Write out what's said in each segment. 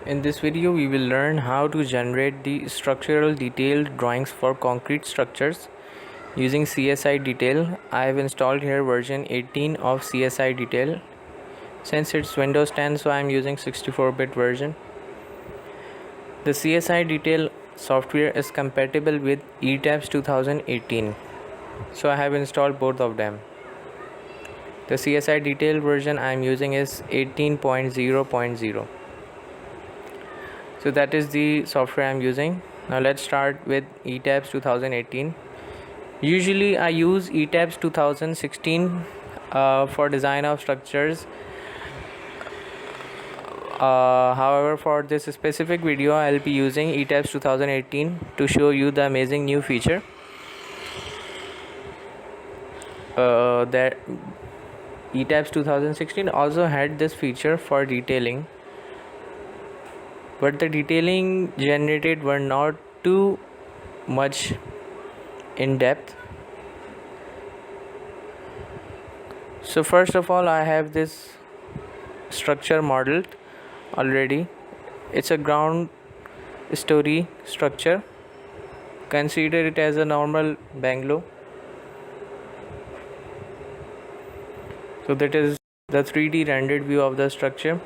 In this video, we will learn how to generate the structural detailed drawings for concrete structures using csidetail. I have installed here version 18 of csidetail. Since it's Windows 10, so I am using 64-bit version. The csidetail software is compatible with Etabs 2018, so I have installed both of them. The csidetail version I am using is 18.0.0. So that is the software I'm using. Now let's start with Etabs 2018. Usually I use Etabs 2016 for design of structures. However, for this specific video I'll be using Etabs 2018 to show you the amazing new feature that Etabs 2016 also had this feature for detailing, but the detailing generated were not too much in depth. So first of all, I have this structure modeled already. It's a ground story structure. Consider it as a normal bungalow. So that is the 3D rendered view of the structure.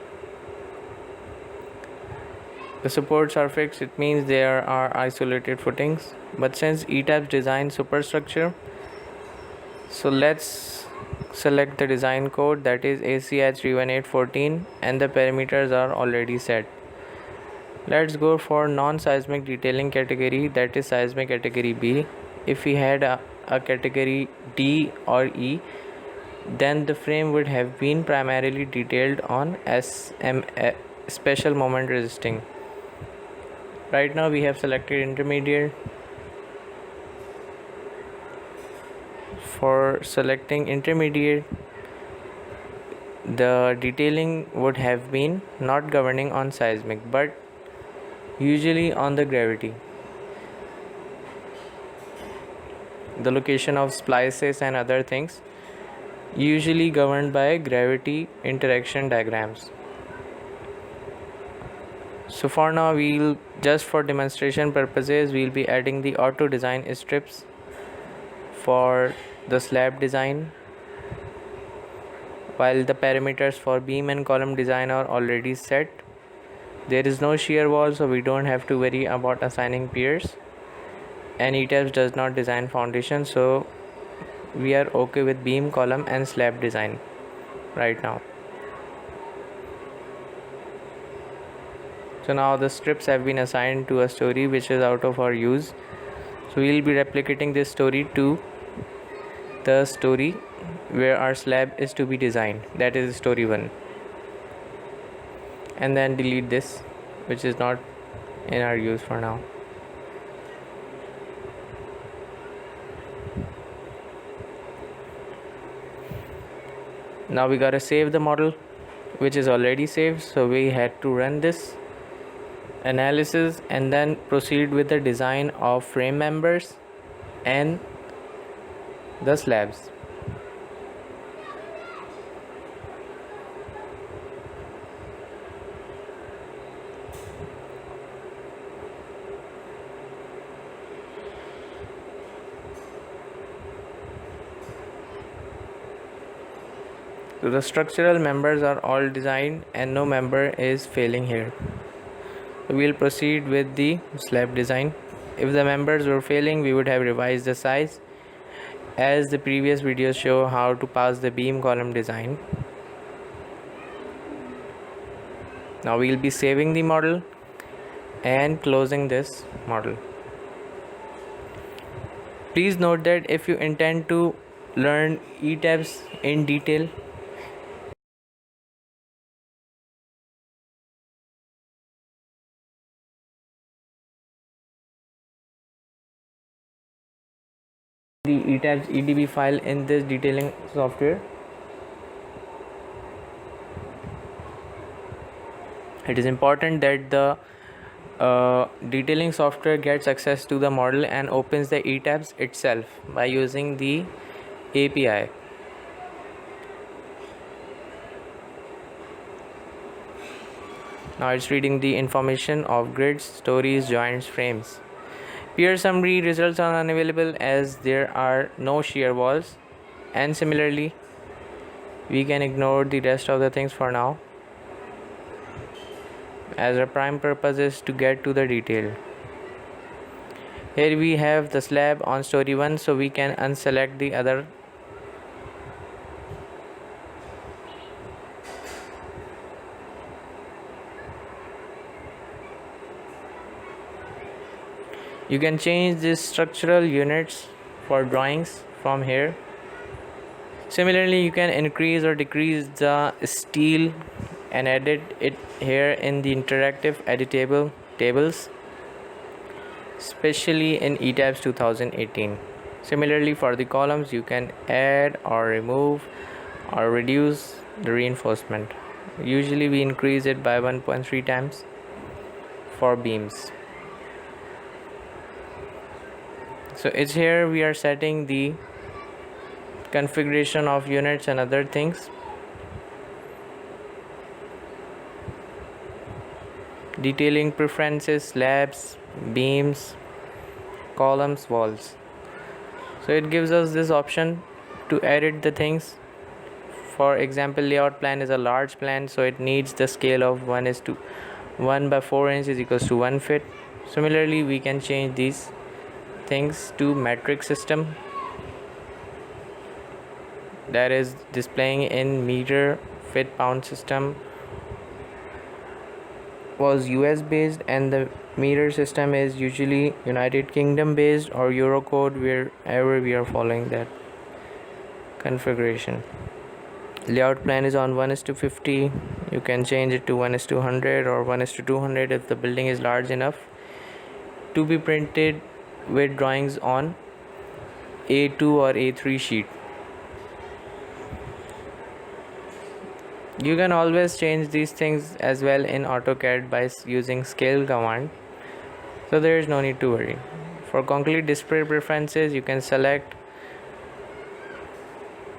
The supports are fixed, it means there are isolated footings. But since Etabs design superstructure, so let's select the design code, that is ACI 31814, and the parameters are already set. Let's go for non-seismic detailing category, that is seismic category B. If we had a category D or E, then the frame would have been primarily detailed on special moment resisting. Right now we have selected intermediate. For selecting intermediate, the detailing would have been not governing on seismic but usually on the gravity, the location of splices and other things, usually governed by gravity interaction diagrams. So for now, we'll just for demonstration purposes, we'll be adding the auto design strips for the slab design, while the parameters for beam and column design are already set. There is no shear wall, so we don't have to worry about assigning piers, and Etabs does not design foundation, so we are okay with beam, column and slab design right now. So now the strips have been assigned to a story which is out of our use. So we will be replicating this story to the story where our slab is to be designed, that is story 1, and then delete this which is not in our use for now. Now we gotta save the model which is already saved, so we had to run this analysis and then proceed with the design of frame members and the slabs. So the structural members are all designed and no member is failing here. So we'll proceed with the slab design. If the members were failing, we would have revised the size, as the previous videos show how to pass the beam column design. Now we'll be saving the model and closing this model. Please note that if you intend to learn Etabs in detail, the Etabs EDB file in this detailing software. It is important that the detailing software gets access to the model and opens the Etabs itself by using the API. Now it's reading the information of grids, stories, joints, frames. Peer summary results are unavailable as there are no shear walls, and similarly we can ignore the rest of the things for now, as our prime purpose is to get to the detail. Here we have the slab on story 1, so we can unselect the other. You can change the structural units for drawings from here. Similarly, you can increase or decrease the steel and edit it here in the interactive editable tables, especially in Etabs 2018. Similarly, for the columns, you can add or remove or reduce the reinforcement. Usually we increase it by 1.3 times for beams. So it's here we are setting the configuration of units and other things. Detailing preferences, slabs, beams, columns, walls. So it gives us this option to edit the things. For example, layout plan is a large plan, so it needs the scale of 1 by 4 inches is equals to 1 foot. Similarly, we can change these things to metric system, that is displaying in meter, feet, pound system was US based, and the meter system is usually United Kingdom based or Euro code, wherever we are following that configuration. Layout plan is on 1:50. You can change it to 1:100 or 1:200 if the building is large enough to be printed with drawings on A2 or A3 sheet. You can always change these things as well in AutoCAD by using scale command, so there is no need to worry. For concrete display preferences, you can select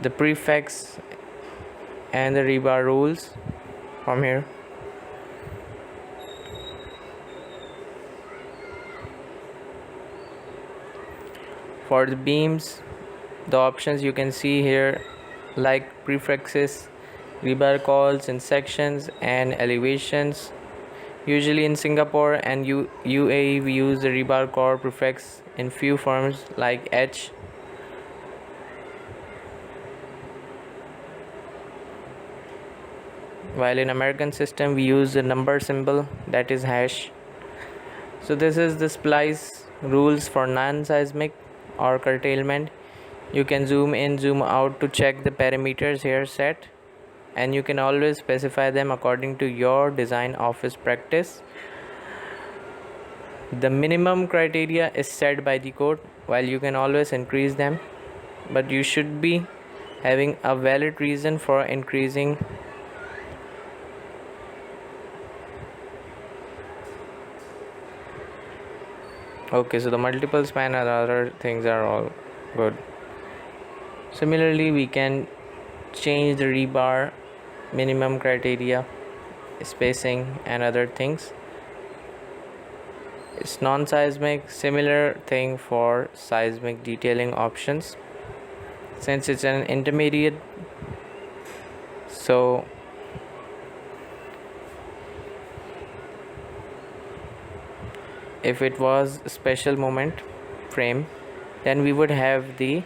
the prefix and the rebar rules from here. For the beams, the options you can see here, like prefixes, rebar calls in sections and elevations. Usually in Singapore and UAE we use the rebar core prefix in few forms like H. While in American system we use the number symbol, that is hash. So this is the splice rules for non-seismic or curtailment. You can zoom in, zoom out to check the parameters here set, and you can always specify them according to your design office practice. The minimum criteria is set by the code, while you can always increase them, but you should be having a valid reason for increasing. Okay, so the multiple span and other things are all good. Similarly, we can change the rebar minimum criteria, spacing and other things. It's non-seismic, similar thing for seismic detailing options. Since it's an intermediate, so if it was a special moment frame, then we would have the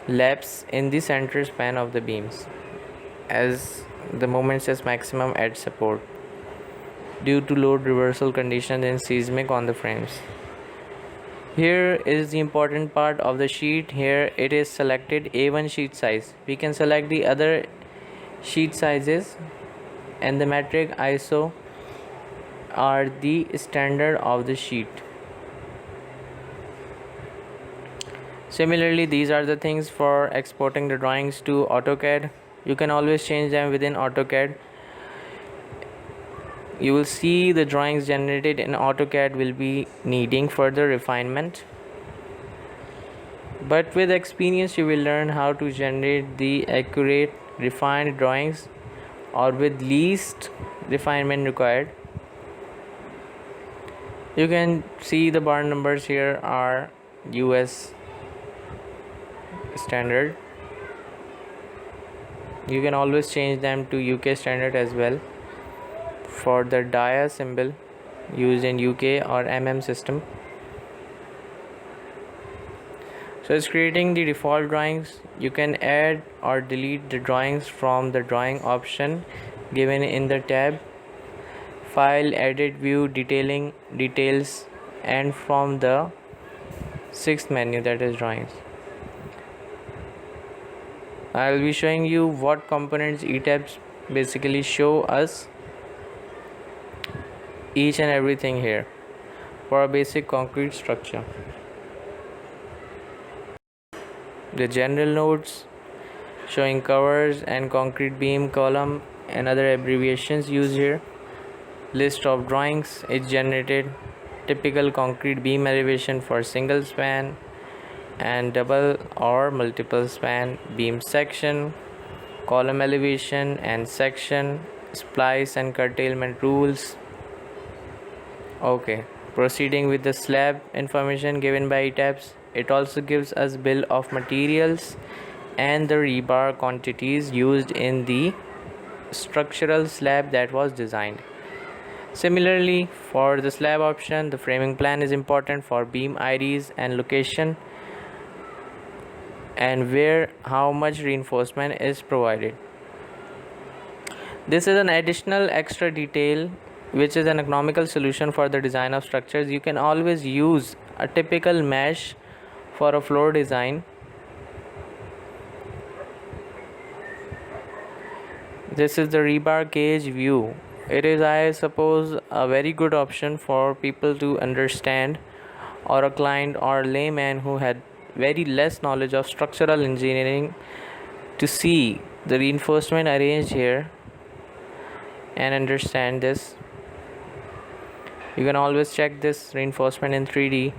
lapse in the center span of the beams, as the moments is maximum at support due to load reversal conditions in seismic on the frames. Here is the important part of the sheet. Here it is selected A1 sheet size. We can select the other sheet sizes, and the metric ISO are the standard of the sheet. Similarly, these are the things for exporting the drawings to AutoCAD. You can always change them within AutoCAD. You will see the drawings generated in AutoCAD will be needing further refinement, but with experience you will learn how to generate the accurate refined drawings or with least refinement required. You can see the bar numbers here are US standard. You can always change them to UK standard as well for the dia symbol used in UK or MM system. So it's creating the default drawings. You can add or delete the drawings from the drawing option given in the tab File, Edit, View, Detailing, Details, and from the sixth menu, that is drawings. I'll be showing you what components Etabs basically show us each and everything here for a basic concrete structure. The general notes showing covers and concrete beam, column, and other abbreviations used here. List of drawings is generated. Typical concrete beam elevation for single span and double or multiple span beam section, column elevation and section, splice and curtailment rules. Okay, proceeding with the slab information given by Etabs. It also gives us bill of materials and the rebar quantities used in the structural slab that was designed. Similarly, for the slab option, the framing plan is important for beam IDs and location and where how much reinforcement is provided. This is an additional extra detail which is an economical solution for the design of structures. You can always use a typical mesh for a floor design. This is the rebar cage view. It is, I suppose, a very good option for people to understand, or a client or layman who had very less knowledge of structural engineering, to see the reinforcement arranged here and understand this. You can always check this reinforcement in 3D.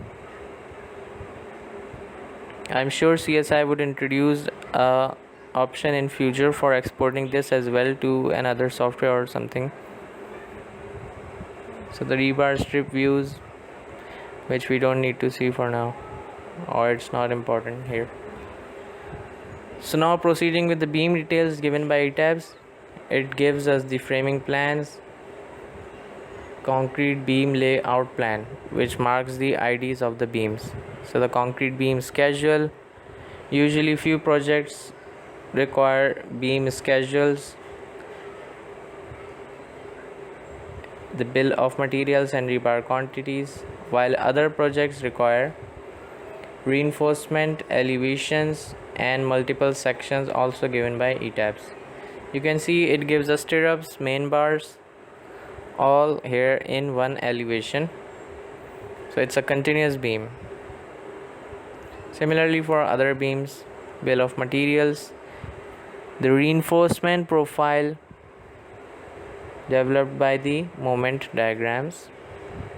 I'm sure CSI would introduce a option in future for exporting this as well to another software or something. So the rebar strip views, which we don't need to see for now, or it's not important here. So now proceeding with the beam details given by Etabs. It gives us the framing plans, concrete beam layout plan, which marks the IDs of the beams. So the concrete beam schedule. Usually few projects require beam schedules, the bill of materials and rebar quantities, while other projects require reinforcement, elevations, and multiple sections also given by Etabs. You can see it gives us stirrups, main bars, all here in one elevation. So it's a continuous beam. Similarly for other beams, bill of materials, the reinforcement profile developed by the moment diagrams,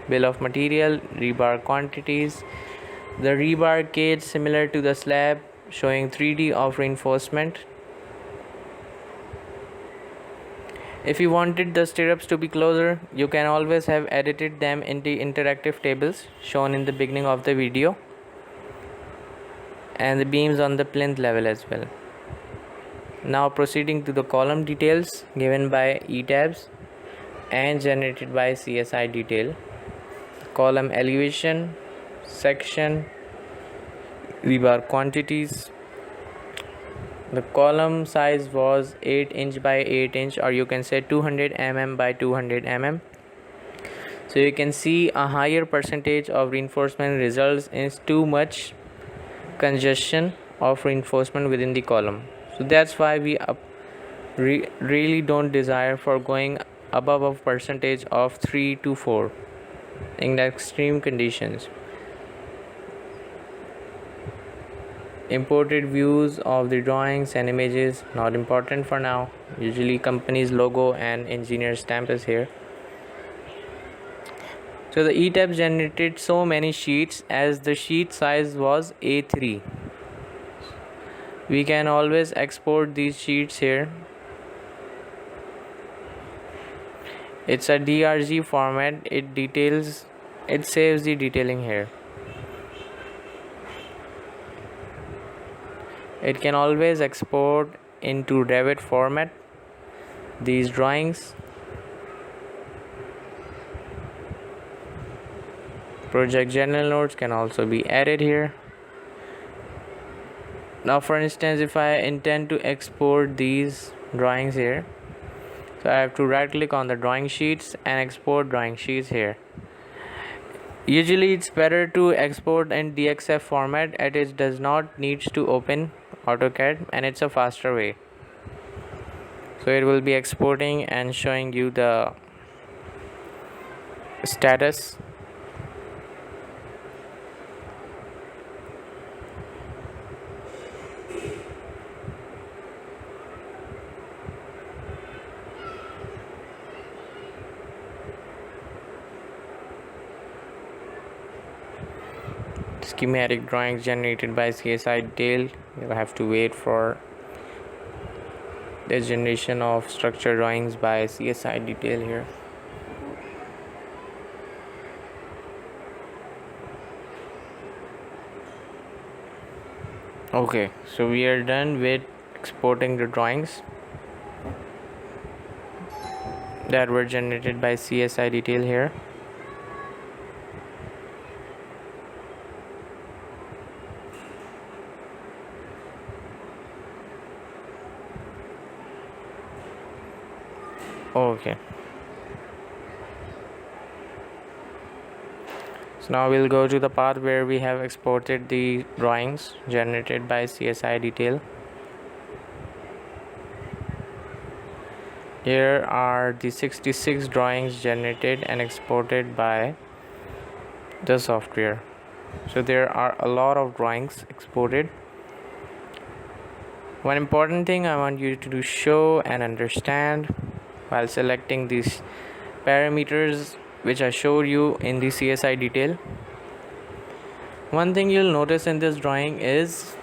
bill of material, rebar quantities, the rebar cage similar to the slab showing 3D of reinforcement. If you wanted the stirrups to be closer, you can always have edited them in the interactive tables shown in the beginning of the video, and the beams on the plinth level as well. Now proceeding to the column details given by Etabs and generated by CSI detail. Column elevation, section, rebar quantities. The column size was 8 inch by 8 inch, or you can say 200 mm by 200 mm. So you can see a higher percentage of reinforcement results in too much congestion of reinforcement within the column. So that's why we really don't desire for going above a percentage of 3 to 4 in the extreme conditions. Imported views of the drawings and images, not important for now. Usually company's logo and engineer stamp is here. So the Etabs generated so many sheets as the sheet size was A3. We can always export these sheets here It's a DRG format. It saves the detailing here. It can always export into Revit format these drawings. Project general notes can also be added here. Now for instance, if I intend to export these drawings here, so I have to right click on the drawing sheets and export drawing sheets here. Usually it's better to export in DXF format as it does not need to open AutoCAD and it's a faster way. So it will be exporting and showing you the status. Schematic drawings generated by csidetail. You have to wait for the generation of structure drawings by csidetail here. Okay, so we are done with exporting the drawings that were generated by csidetail here. Okay, so now we'll go to the part where we have exported the drawings generated by csidetail. Here are the 66 drawings generated and exported by the software. So there are a lot of drawings exported. One important thing I want you to show and understand while selecting these parameters which I showed you in the csidetail. One thing you'll notice in this drawing is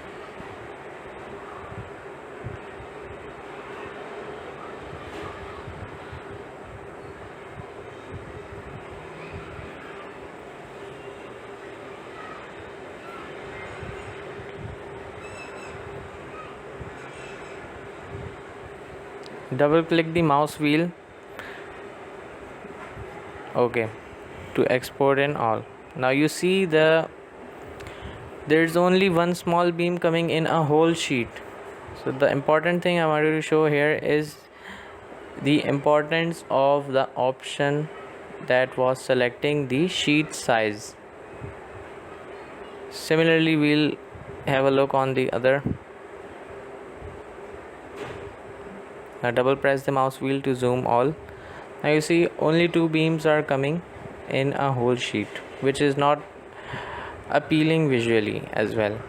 double click the mouse wheel, okay, to export in all. Now you see there's only one small beam coming in a whole sheet. So the important thing I wanted to show here is the importance of the option that was selecting the sheet size. Similarly, we'll have a look on the other. Now double press the mouse wheel to zoom all. Now you see only two beams are coming in a whole sheet, which is not appealing visually as well.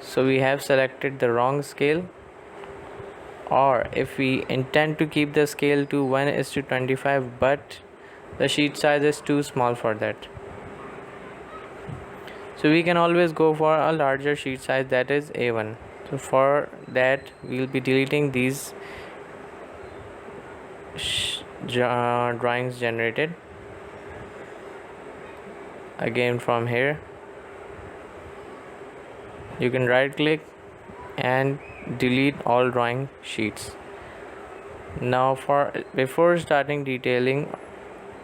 So we have selected the wrong scale, or if we intend to keep the scale to 1:25 but the sheet size is too small for that, so we can always go for a larger sheet size, that is A1. So for that we'll be deleting these drawings generated. Again from here you can right click and delete all drawing sheets. Now before starting detailing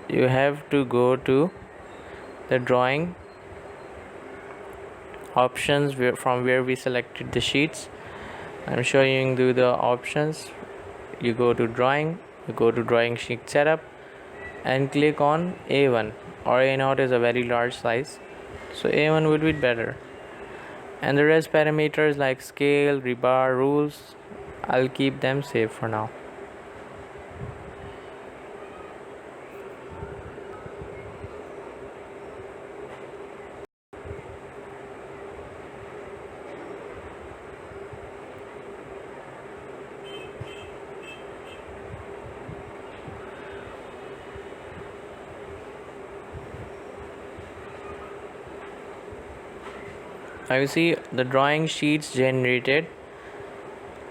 you have to go to the drawing options from where we selected the sheets. I'm showing you the options. You go to drawing, you go to drawing sheet setup and click on A1, or A0 is a very large size, so A1 would be better. And the rest parameters like scale, rebar, rules, I'll keep them safe for now. Now you see the drawing sheets generated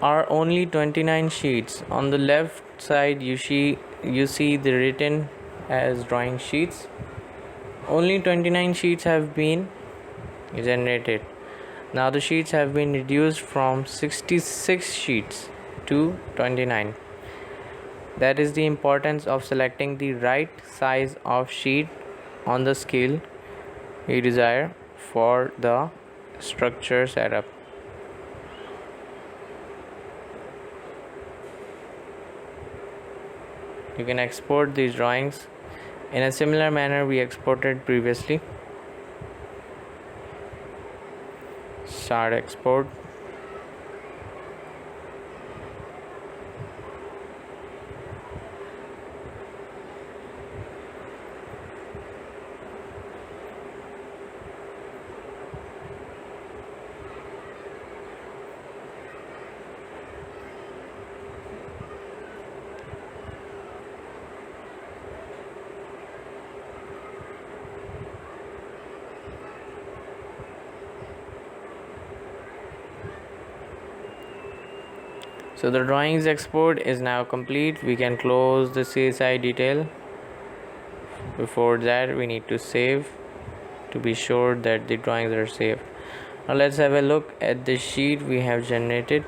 are only 29 sheets. On the left side you see you see the written as drawing sheets. Only 29 sheets have been generated. Now the sheets have been reduced from 66 sheets to 29. That is the importance of selecting the right size of sheet on the scale you desire for the structure setup. You can export these drawings in a similar manner we exported previously. Start export. So the drawings export is now complete. We can close the CSI detail. Before that, we need to save to be sure that the drawings are saved. Now let's have a look at the sheet we have generated.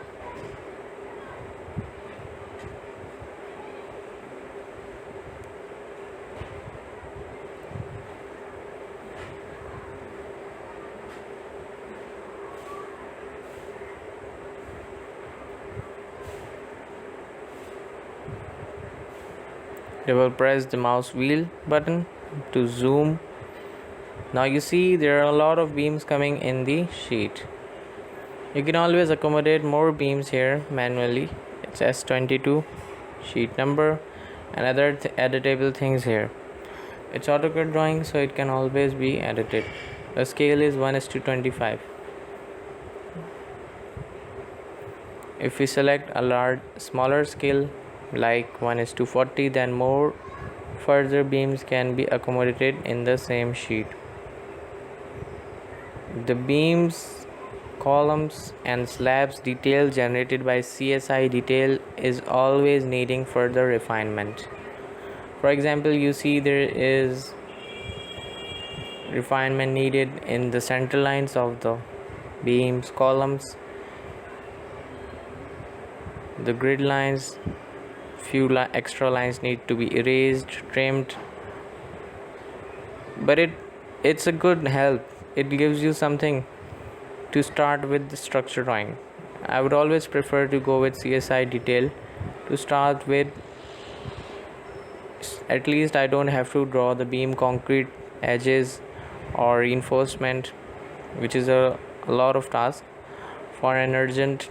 Double press the mouse wheel button to zoom. Now you see there are a lot of beams coming in the sheet. You can always accommodate more beams here manually. It's S22 sheet number and other editable things here. It's AutoCAD drawing, so it can always be edited. The scale is 1:25. If we select a smaller scale like 1:40, then more further beams can be accommodated in the same sheet. The beams, columns and slabs detail generated by CSI detail is always needing further refinement. For example, you see there is refinement needed in the center lines of the beams, columns, the grid lines. Few extra lines need to be erased, trimmed, but it's a good help. It gives you something to start with the structure drawing. I would always prefer to go with CSI detail to start with. At least I don't have to draw the beam concrete edges or reinforcement, which is a lot of task. For an urgent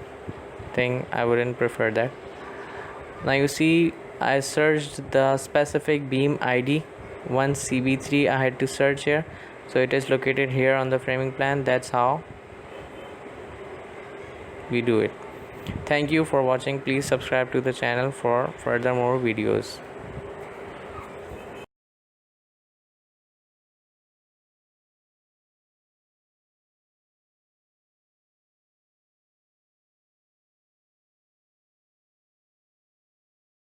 thing, I wouldn't prefer that. Now you see I searched the specific beam ID 1CB3. I had to search here, so it is located here on the framing plan. That's how we do it. Thank you for watching. Please subscribe to the channel for further more videos.